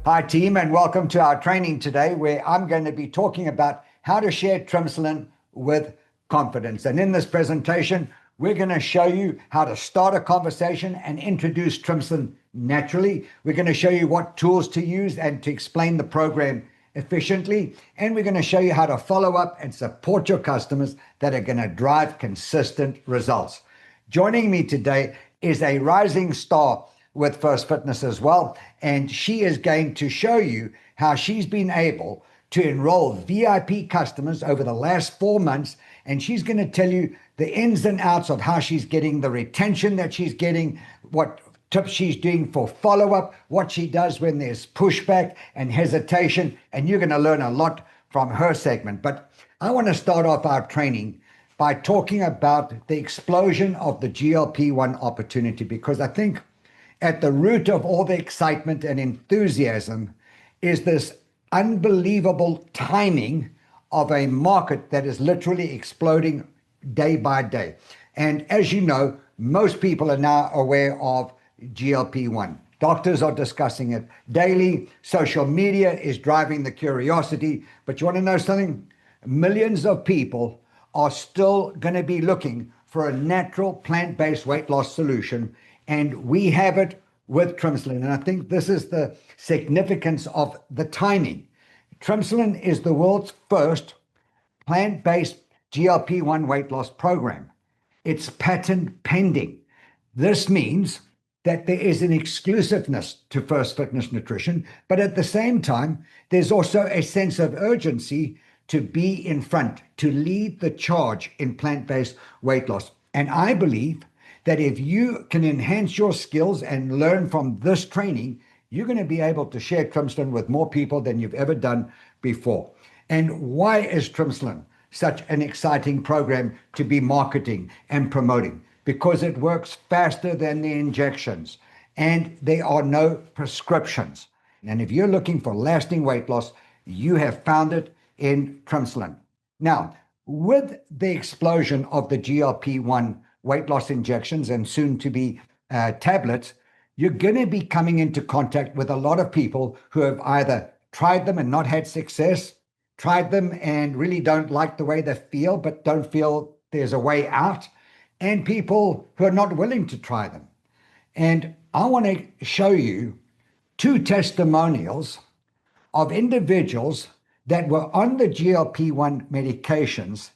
Hi, team, and welcome to our training today, where I'm going to be talking about how to share Trimsulin with confidence. And in this presentation, we're going to show you how to start a conversation and introduce Trimsulin naturally. We're going to show you what tools to use and to explain the program efficiently. And we're going to show you how to follow up and support your customers that are going to drive consistent results. Joining me today is a rising star with First Fitness as well. And she is going to show you how she's been able to enroll VIP customers over the last 4 months. And she's going to tell you the ins and outs of how she's getting the retention that she's getting, what tips she's doing for follow-up, what she does when there's pushback and hesitation. And you're going to learn a lot from her segment. But I want to start off our training by talking about the explosion of the GLP-1 opportunity, because I think at the root of all the excitement and enthusiasm is this unbelievable timing of a market that is literally exploding day by day. And as you know, most people are now aware of GLP-1. Doctors are discussing it daily. Social media is driving the curiosity. But you want to know something? Millions of people are still going to be looking for a natural plant-based weight loss solution. And we have it with Trimsulin. And I think this is the significance of the timing. Trimsulin is the world's first plant-based GLP-1 weight loss program. It's patent pending. This means that there is an exclusiveness to First Fitness Nutrition, but at the same time, there's also a sense of urgency to be in front, to lead the charge in plant-based weight loss. And I believe that if you can enhance your skills and learn from this training, you're going to be able to share Trimsulin with more people than you've ever done before. And why is Trimsulin such an exciting program to be marketing and promoting? Because it works faster than the injections and there are no prescriptions. And if you're looking for lasting weight loss, you have found it in Trimsulin. Now, with the explosion of the GLP-1 weight loss injections and soon to be tablets, you're going to be coming into contact with a lot of people who have either tried them and not had success, tried them and really don't like the way they feel, but don't feel there's a way out, and people who are not willing to try them. And I want to show you 2 testimonials of individuals that were on the GLP-1 medications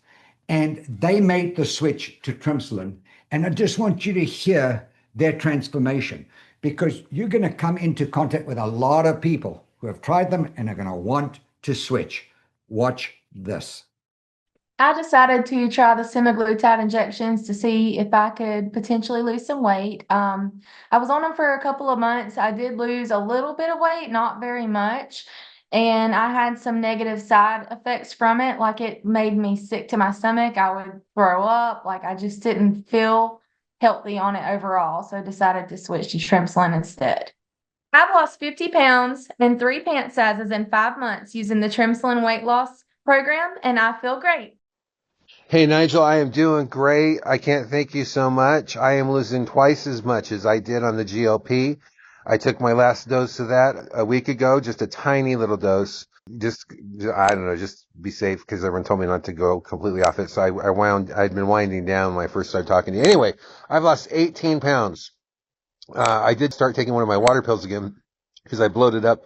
and they made the switch to Trimsulin. And I just want you to hear their transformation, because you're going to come into contact with a lot of people who have tried them and are going to want to switch. Watch this. I decided to try the semaglutide injections to see if I could potentially lose some weight. I was on them for a couple of months. I did lose a little bit of weight, not very much. And I had some negative side effects from it. Like, it made me sick to my stomach. I would throw up. Like, I just didn't feel healthy on it overall. So I decided to switch to Trimsulin instead. I've lost 50 pounds and 3 pant sizes in 5 months using the Trimsulin weight loss program, and I feel great. Hey, Nigel, I am doing great. I can't thank you so much. I am losing twice as much as I did on the GLP. I took my last dose of that a week ago, just a tiny little dose. I don't know, just be safe, because everyone told me not to go completely off it. So I'd been winding down when I first started talking to you. Anyway, I've lost 18 pounds. I did start taking one of my water pills again because I bloated up.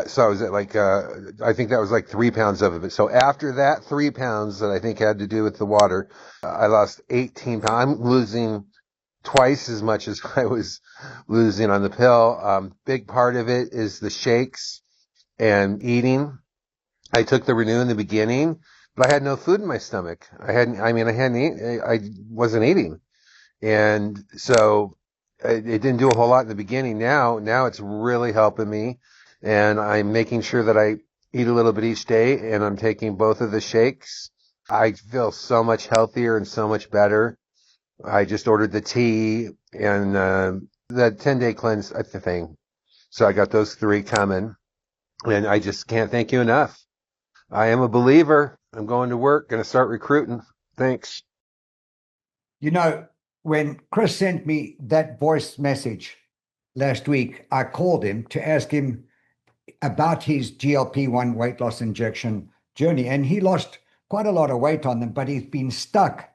So I was at I think that was like 3 pounds of it. But so after that 3 pounds that I think had to do with the water, I lost 18 pounds. I'm losing twice as much as I was losing on the pill. Big part of it is the shakes and eating. I took the Renew in the beginning, but I had no food in my stomach. I wasn't eating. And so it didn't do a whole lot in the beginning. Now it's really helping me. And I'm making sure that I eat a little bit each day, and I'm taking both of the shakes. I feel so much healthier and so much better. I just ordered the tea and the 10-day cleanse thing. So I got those 3 coming, and I just can't thank you enough. I am a believer. I'm going to work, going to start recruiting. Thanks. You know, when Chris sent me that voice message last week, I called him to ask him about his GLP-1 weight loss injection journey, and he lost quite a lot of weight on them, but he's been stuck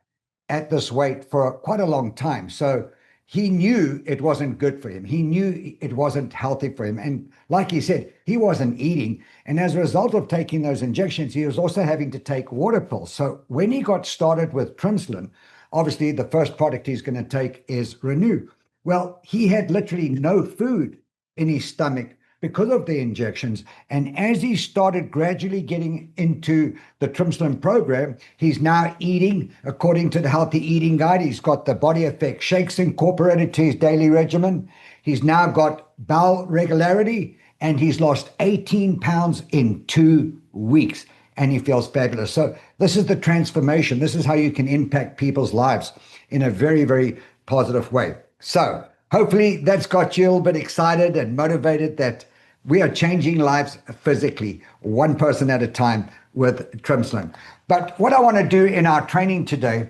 at this weight for quite a long time. So he knew it wasn't good for him. He knew it wasn't healthy for him. And like he said, he wasn't eating. And as a result of taking those injections, he was also having to take water pills. So when he got started with Trimsulin, obviously the first product he's going to take is Renew. Well, he had literally no food in his stomach because of the injections. And as he started gradually getting into the Trimsulin program, he's now eating according to the Healthy Eating Guide. He's got the Body Effect shakes incorporated to his daily regimen. He's now got bowel regularity, and he's lost 18 pounds in 2 weeks. And he feels fabulous. So this is the transformation. This is how you can impact people's lives in a very, very positive way. So hopefully that's got you a little bit excited and motivated that we are changing lives physically, one person at a time with Trimsulin. But what I want to do in our training today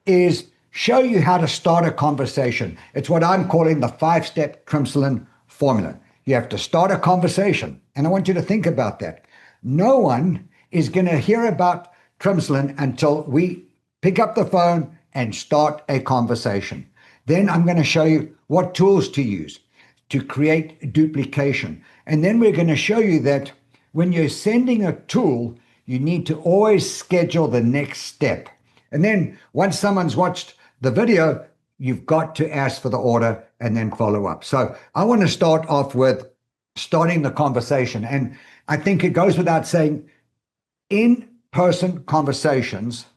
is show you how to start a conversation. It's what I'm calling the 5-step Trimsulin formula. You have to start a conversation. And I want you to think about that. No one is going to hear about Trimsulin until we pick up the phone and start a conversation. Then I'm going to show you what tools to use to create duplication. And then we're going to show you that when you're sending a tool, you need to always schedule the next step. And then once someone's watched the video, you've got to ask for the order and then follow up. So I want to start off with starting the conversation. And I think it goes without saying, in-person conversations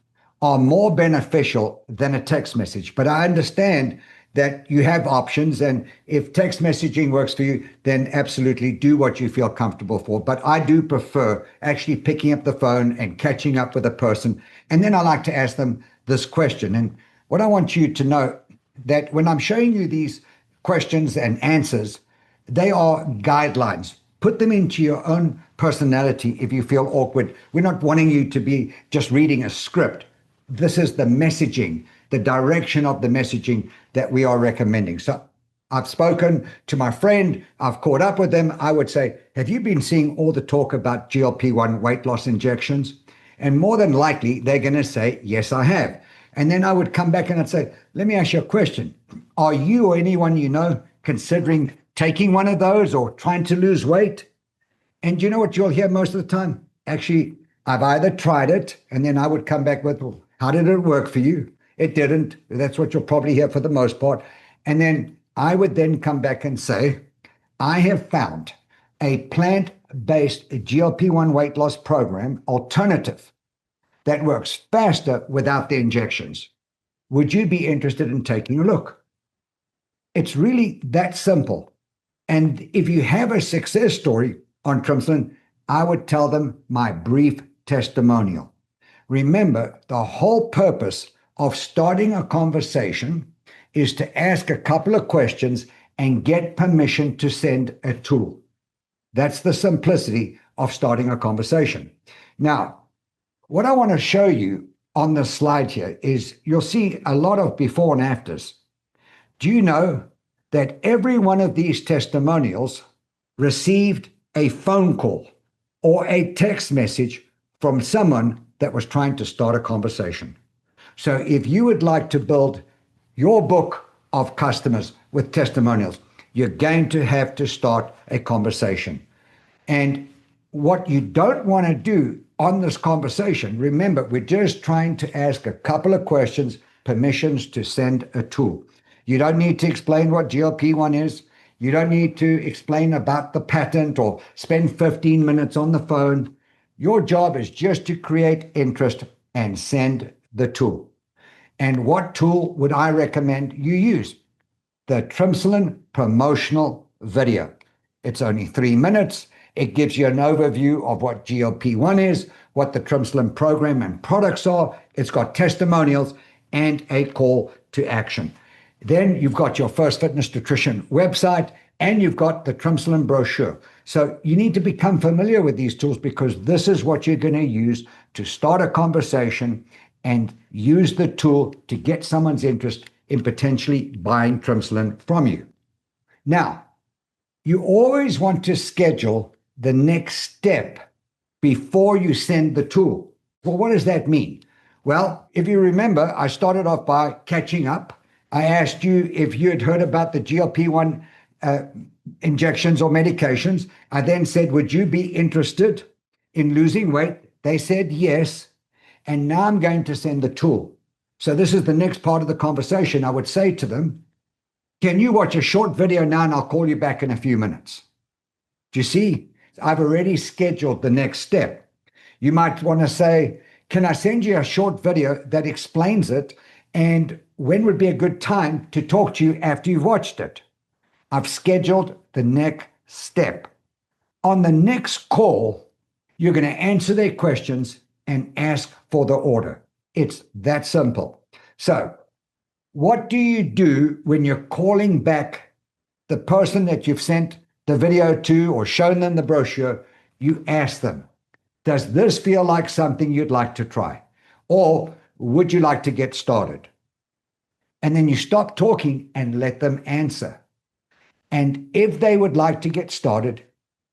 are more beneficial than a text message. But I understand that you have options, and if text messaging works for you, then absolutely do what you feel comfortable for. But I do prefer actually picking up the phone and catching up with a person. And then I like to ask them this question. And what I want you to know, that when I'm showing you these questions and answers, they are guidelines. Put them into your own personality if you feel awkward. We're not wanting you to be just reading a script. This is the messaging, the direction of the messaging that we are recommending. So I've spoken to my friend, I've caught up with them. I would say, have you been seeing all the talk about GLP-1 weight loss injections? And more than likely, they're going to say, yes, I have. And then I would come back and I'd say, let me ask you a question. Are you or anyone you know considering taking one of those or trying to lose weight? And you know what you'll hear most of the time? Actually, I've either tried it, and then I would come back with, well, how did it work for you? It didn't. That's what you'll probably hear for the most part. And then I would then come back and say, I have found a plant-based GLP-1 weight loss program alternative that works faster without the injections. Would you be interested in taking a look? It's really that simple. And if you have a success story on Trimsulin, I would tell them my brief testimonial. Remember, the whole purpose of starting a conversation is to ask a couple of questions and get permission to send a tool. That's the simplicity of starting a conversation. Now, what I want to show you on the slide here is you'll see a lot of before and afters. Do you know that every one of these testimonials received a phone call or a text message from someone that was trying to start a conversation? So if you would like to build your book of customers with testimonials, you're going to have to start a conversation. And what you don't want to do on this conversation, remember, we're just trying to ask a couple of questions, permissions to send a tool. You don't need to explain what GLP-1 is. You don't need to explain about the patent or spend 15 minutes on the phone. Your job is just to create interest and send the tool. And what tool would I recommend you use? The Trimsulin promotional video. It's only 3 minutes. It gives you an overview of what GLP-1 is, what the Trimsulin program and products are. It's got testimonials and a call to action. Then you've got your First Fitness Nutrition website, and you've got the Trimsulin brochure. So you need to become familiar with these tools, because this is what you're going to use to start a conversation and use the tool to get someone's interest in potentially buying Trimsulin from you. Now, you always want to schedule the next step before you send the tool. Well, what does that mean? Well, if you remember, I started off by catching up. I asked you if you had heard about the GLP-1 injections or medications. I then said, would you be interested in losing weight? They said yes. And now I'm going to send the tool. So this is the next part of the conversation. I would say to them, can you watch a short video now and I'll call you back in a few minutes? Do you see? I've already scheduled the next step. You might want to say, can I send you a short video that explains it? And when would be a good time to talk to you after you've watched it? I've scheduled the next step. On the next call, you're going to answer their questions and ask for the order. It's that simple. So, what do you do when you're calling back the person that you've sent the video to or shown them the brochure? You ask them, does this feel like something you'd like to try? Or would you like to get started? And then you stop talking and let them answer. And if they would like to get started,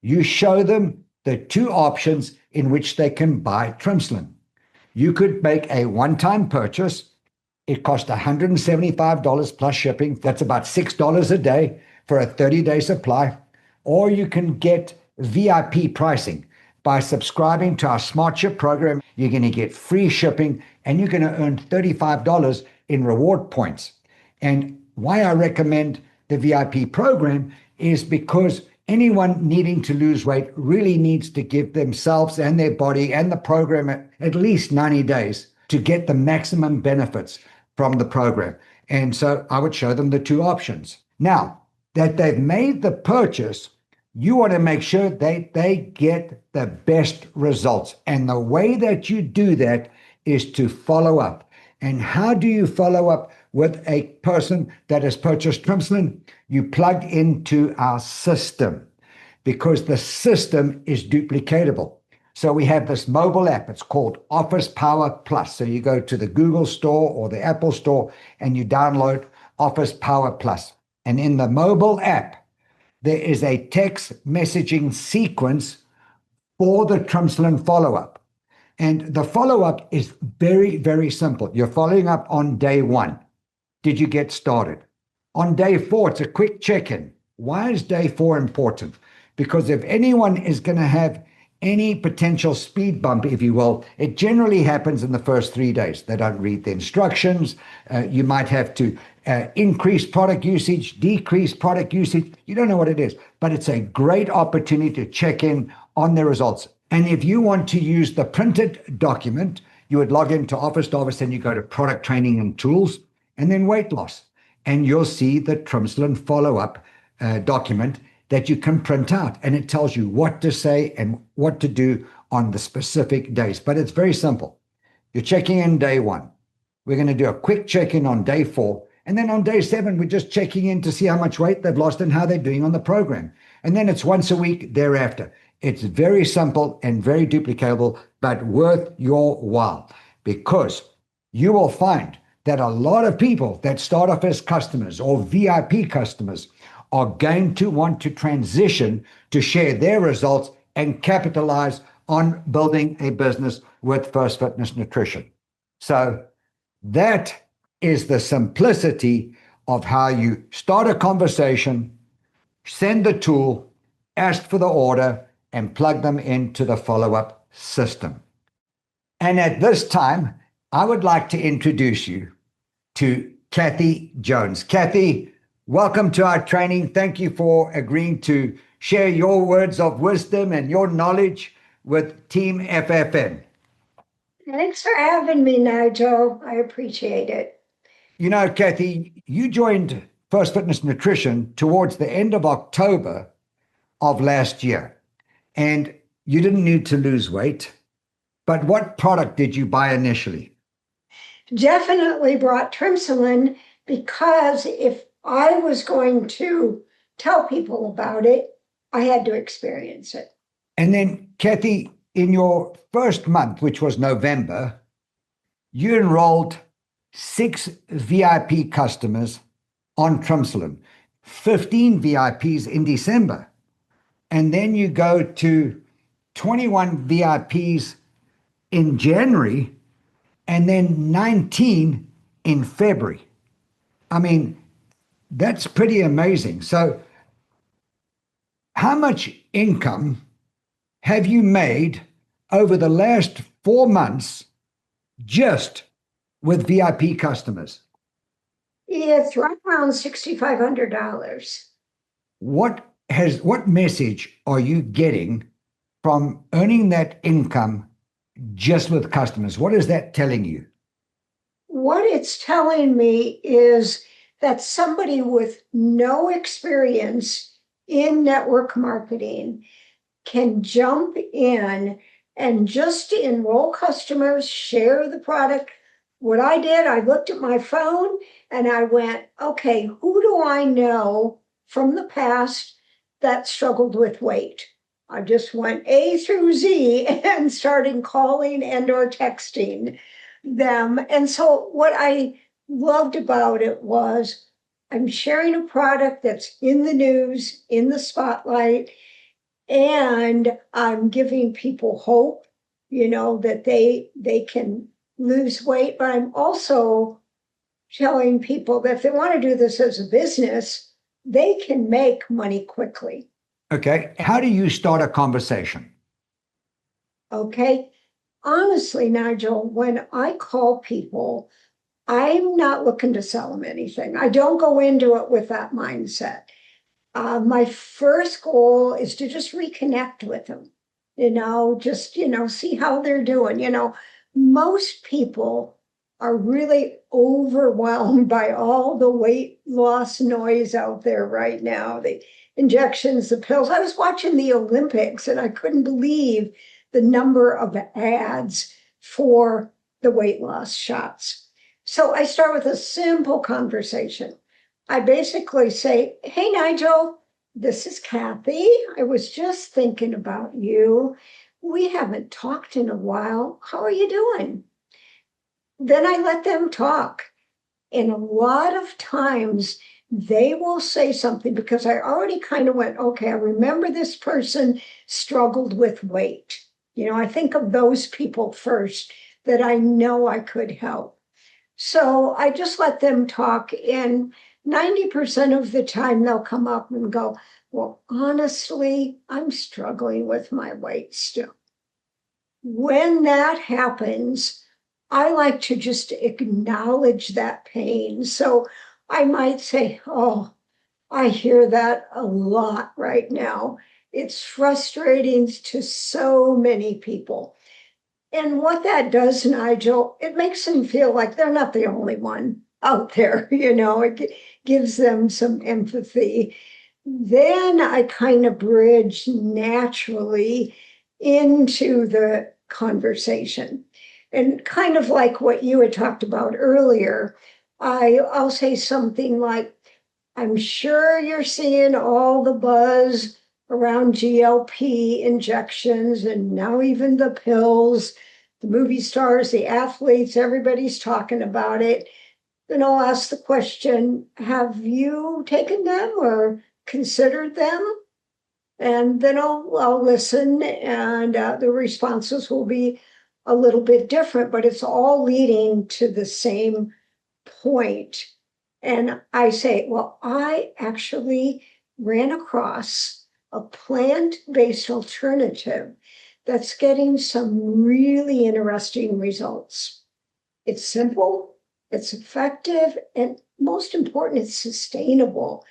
you show them the two options in which they can buy Trimsulin. You could make a one-time purchase. It costs $175 plus shipping. That's about $6 a day for a 30-day supply. Or you can get VIP pricing. By subscribing to our Smart Ship program, you're going to get free shipping and you're going to earn $35 in reward points. And why I recommend the VIP program is because anyone needing to lose weight really needs to give themselves and their body and the program at least 90 days to get the maximum benefits from the program. And so I would show them the two options. Now that they've made the purchase, you want to make sure they get the best results. And the way that you do that is to follow up. And how do you follow up with a person that has purchased Trimsulin? You plug into our system because the system is duplicatable. So we have this mobile app. It's called Office Power Plus. So you go to the Google Store or the Apple Store and you download Office Power Plus. And in the mobile app, there is a text messaging sequence for the Trimsulin follow-up. And the follow-up is very, very simple. You're following up on day 1. Did you get started? On day 4, it's a quick check-in. Why is day 4 important? Because if anyone is going to have any potential speed bump, if you will, it generally happens in the first 3 days. They don't read the instructions. You might have to increase product usage, decrease product usage. You don't know what it is, but it's a great opportunity to check in on the results. And if you want to use the printed document, you would log into Office to Office and you go to Product Training and Tools and then Weight Loss. And you'll see the Trimsulin follow-up document that you can print out. And it tells you what to say and what to do on the specific days. But it's very simple. You're checking in day 1. We're going to do a quick check-in on day 4. And then on day 7, we're just checking in to see how much weight they've lost and how they're doing on the program. And then it's once a week thereafter. It's very simple and very duplicatable, but worth your while, because you will find that a lot of people that start off as customers or VIP customers are going to want to transition to share their results and capitalize on building a business with First Fitness Nutrition. So that is the simplicity of how you start a conversation, send the tool, ask for the order, and plug them into the follow-up system. And at this time, I would like to introduce you to Kathy Jones. Kathy, welcome to our training. Thank you for agreeing to share your words of wisdom and your knowledge with Team FFN. Thanks for having me, Nigel. I appreciate it. You know, Kathy, you joined First Fitness Nutrition towards the end of October of last year, and you didn't need to lose weight. But what product did you buy initially? Definitely brought Trimsulin, because if I was going to tell people about it, I had to experience it. And then, Kathy, in your first month, which was November, you enrolled 6 VIP customers on Trimsulin, 15 VIPs in December. and then you go to 21 VIPs in January, and then 19 in February. I mean, that's pretty amazing. So, how much income have you made over the last 4 months just with VIP customers? It's right around $6,500. What message are you getting from earning that income just with customers? What is that telling you? What it's telling me is that somebody with no experience in network marketing can jump in and just enroll customers, share the product. What I did, I looked at my phone and I went, okay, who do I know from the past that struggled with weight? I just went A through Z and started calling and or texting them. And so what I loved about it was I'm sharing a product that's in the news, in the spotlight, and I'm giving people hope, that they can lose weight. But I'm also telling people that if they want to do this as a business, they can make money quickly. Okay. How do you start a conversation? Okay. Honestly, Nigel, when I call people, I'm not looking to sell them anything. I don't go into it with that mindset. My first goal is to just reconnect with them, see how they're doing. Most people are really overwhelmed by all the weight loss noise out there right now. The injections, the pills. I was watching the Olympics and I couldn't believe the number of ads for the weight loss shots. So I start with a simple conversation. I basically say, hey, Nigel, this is Kathy. I was just thinking about you. We haven't talked in a while. How are you doing? Then I let them talk. And a lot of times they will say something because I already kind of went, okay, I remember this person struggled with weight. I think of those people first that I know I could help. So I just let them talk, and 90% of the time they'll come up and go, well, honestly, I'm struggling with my weight still. When that happens, I like to just acknowledge that pain. So I might say, oh, I hear that a lot right now. It's frustrating to so many people. And what that does, Nigel, it makes them feel like they're not the only one out there. It gives them some empathy. Then I kind of bridge naturally into the conversation. And kind of like what you had talked about earlier, I'll say something like, I'm sure you're seeing all the buzz around GLP injections and now even the pills, the movie stars, the athletes, everybody's talking about it. Then I'll ask the question, have you taken them or considered them? And then I'll listen, and the responses will be a little bit different, but it's all leading to the same point. And I say, well, I actually ran across a plant-based alternative that's getting some really interesting results. It's simple, it's effective, and most important, it's sustainable.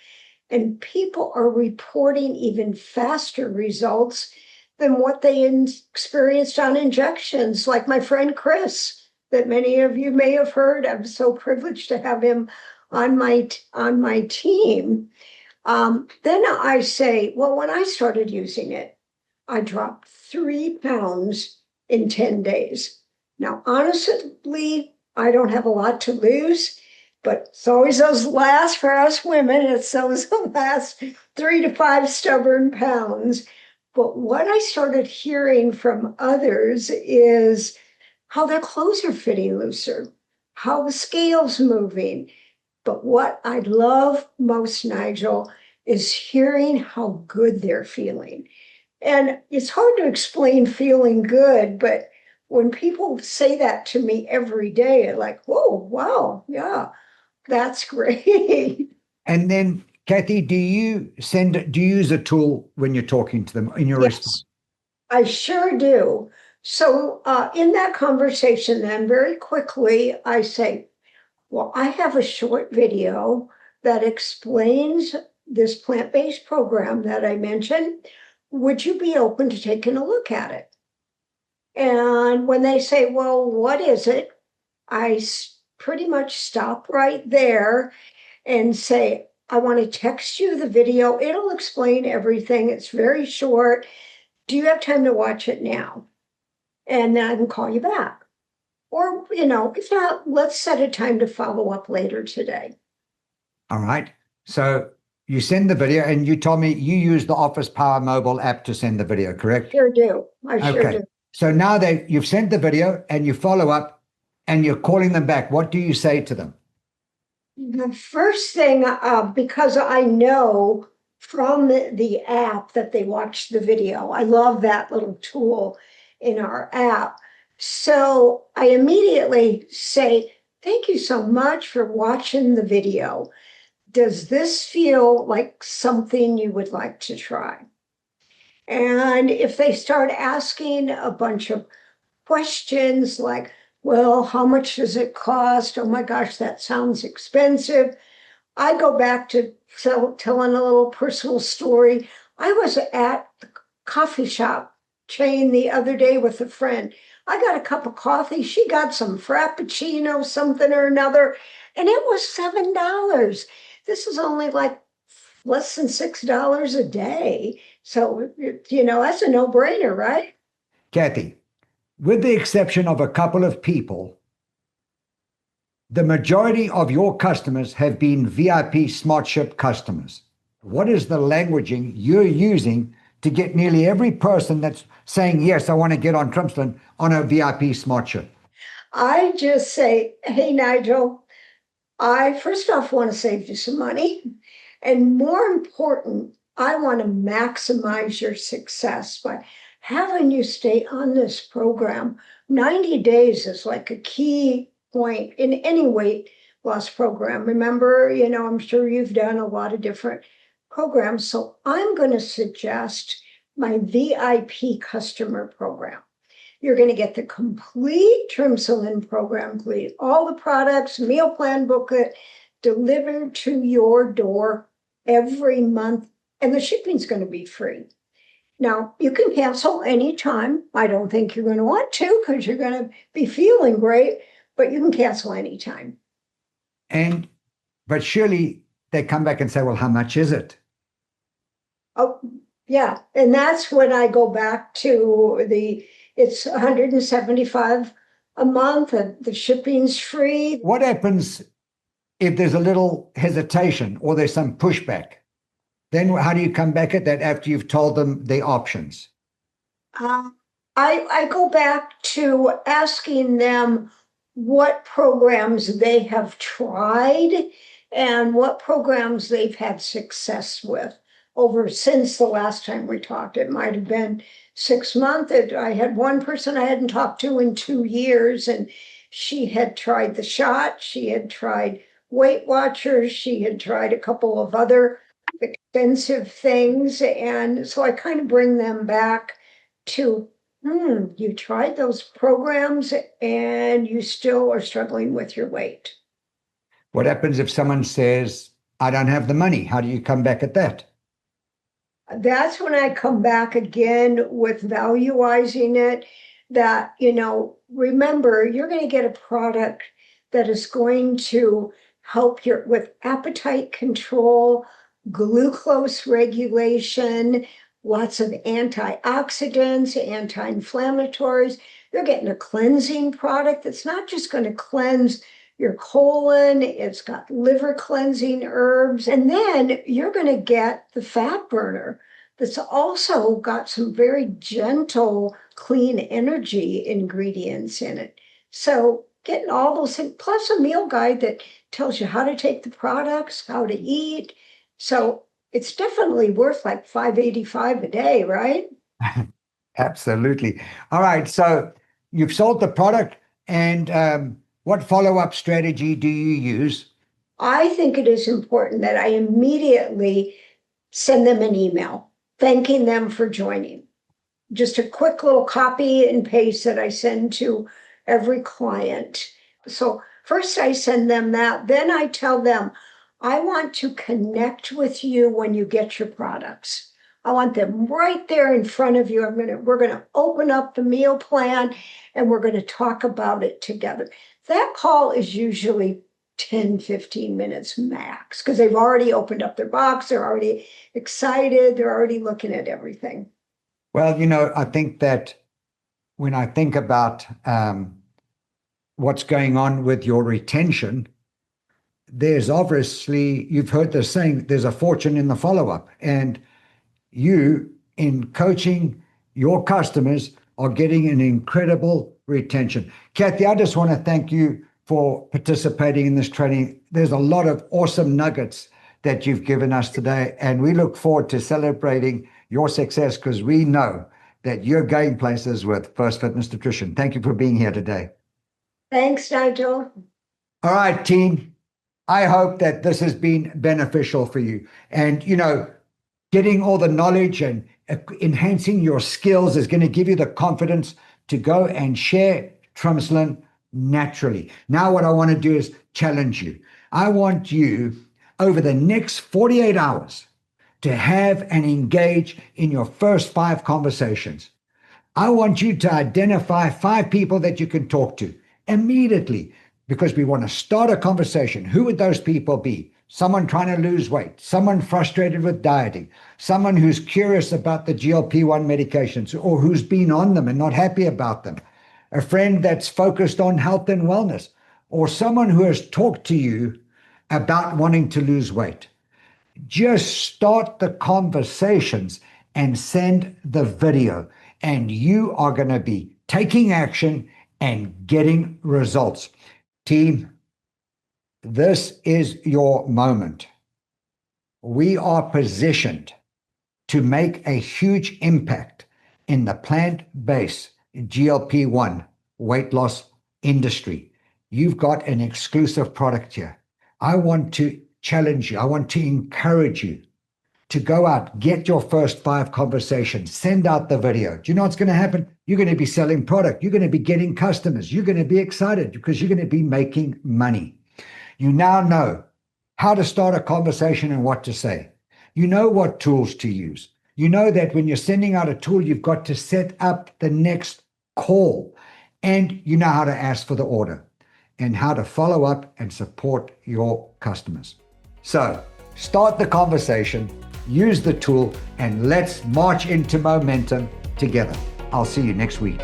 And people are reporting even faster results than what they experienced on injections, like my friend Chris, that many of you may have heard. I'm so privileged to have him on my team. Then I say, well, when I started using it, I dropped 3 pounds in 10 days. Now, honestly, I don't have a lot to lose, but it's always those last, for us women, it's those last 3 to 5 stubborn pounds. But what I started hearing from others is how their clothes are fitting looser, how the scale's moving. But what I love most, Nigel, is hearing how good they're feeling. And it's hard to explain feeling good, but when people say that to me every day, like, whoa, wow, yeah, that's great. And then, Kathy, do you use a tool when you're talking to them in your response? Yes, I sure do. So in that conversation, then very quickly, I say, well, I have a short video that explains this plant-based program that I mentioned. Would you be open to taking a look at it? And when they say, well, what is it? I pretty much stop right there and say, I want to text you the video. It'll explain everything. It's very short. Do you have time to watch it now? And then I can call you back. Or, if not, let's set a time to follow up later today. All right. So you send the video, and you told me you use the Office Power mobile app to send the video, correct? Sure do. I sure Okay. do. So now that you've sent the video and you follow up and you're calling them back, what do you say to them? The first thing, because I know from the app that they watched the video, I love that little tool in our app. So I immediately say, thank you so much for watching the video. Does this feel like something you would like to try? And if they start asking a bunch of questions like, well, how much does it cost? Oh my gosh, that sounds expensive. I go back to telling a little personal story. I was at the coffee shop chain the other day with a friend. I got a cup of coffee. She got some Frappuccino, something or another, and it was $7. This is only like less than $6 a day. So, that's a no-brainer, right? Kathy, with the exception of a couple of people, the majority of your customers have been VIP SmartShip customers. What is the languaging you're using to get nearly every person that's saying, yes, I want to get on Trimsulin on a VIP SmartShip? I just say, hey, Nigel, I first off want to save you some money. And more important, I want to maximize your success by having you stay on this program. 90 days is like a key point in any weight loss program. Remember, I'm sure you've done a lot of different programs. So I'm going to suggest my VIP customer program. You're going to get the complete Trimsulin program, including all the products, meal plan booklet, delivered to your door every month, and the shipping's going to be free. Now, you can cancel anytime. I don't think you're going to want to because you're going to be feeling great, but you can cancel anytime. But surely they come back and say, well, how much is it? Oh, yeah. And that's when I go back to it's $175 a month and the shipping's free. What happens if there's a little hesitation or there's some pushback? Then how do you come back at that after you've told them the options? I go back to asking them what programs they have tried and what programs they've had success with over since the last time we talked. It might have been 6 months. I had one person I hadn't talked to in 2 years, and she had tried the shot. She had tried Weight Watchers. She had tried a couple of other expensive things. And so I kind of bring them back to, you tried those programs and you still are struggling with your weight. What happens if someone says, I don't have the money? How do you come back at that? That's when I come back again with valuizing it, that, remember, you're going to get a product that is going to help with appetite control, glucose regulation, lots of antioxidants, anti-inflammatories. You're getting a cleansing product that's not just going to cleanse your colon, it's got liver cleansing herbs, and then you're going to get the fat burner that's also got some very gentle, clean energy ingredients in it. So getting all those things, plus a meal guide that tells you how to take the products, how to eat. So it's definitely worth like $5.85 a day, right? Absolutely. All right. So you've sold the product, and what follow-up strategy do you use? I think it is important that I immediately send them an email thanking them for joining. Just a quick little copy and paste that I send to every client. So first I send them that, then I tell them, I want to connect with you when you get your products. I want them right there in front of you. We're gonna open up the meal plan and we're gonna talk about it together. That call is usually 10, 15 minutes max, because they've already opened up their box, they're already excited, they're already looking at everything. Well, I think that when I think about what's going on with your retention, there's obviously, you've heard the saying, there's a fortune in the follow-up. And you, in coaching your customers, are getting an incredible retention. Kathy, I just want to thank you for participating in this training. There's a lot of awesome nuggets that you've given us today, and we look forward to celebrating your success because we know that you're going places with First Fitness Nutrition. Thank you for being here today. Thanks, Nigel. All right, team. I hope that this has been beneficial for you. And, getting all the knowledge and enhancing your skills is going to give you the confidence to go and share Trimsulin naturally. Now, what I want to do is challenge you. I want you over the next 48 hours to have and engage in your first 5 conversations. I want you to identify 5 people that you can talk to immediately, because we want to start a conversation. Who would those people be? Someone trying to lose weight, someone frustrated with dieting, someone who's curious about the GLP-1 medications or who's been on them and not happy about them, a friend that's focused on health and wellness, or someone who has talked to you about wanting to lose weight. Just start the conversations and send the video, and you are going to be taking action and getting results. Team, this is your moment. We are positioned to make a huge impact in the plant-based GLP-1 weight loss industry. You've got an exclusive product here. I want to challenge you. I want to encourage you to go out, get your first 5 conversations, send out the video. Do you know what's going to happen? You're going to be selling product. You're going to be getting customers. You're going to be excited because you're going to be making money. You now know how to start a conversation and what to say. You know what tools to use. You know that when you're sending out a tool, you've got to set up the next call. And you know how to ask for the order and how to follow up and support your customers. So start the conversation, use the tool, and let's march into momentum together. I'll see you next week.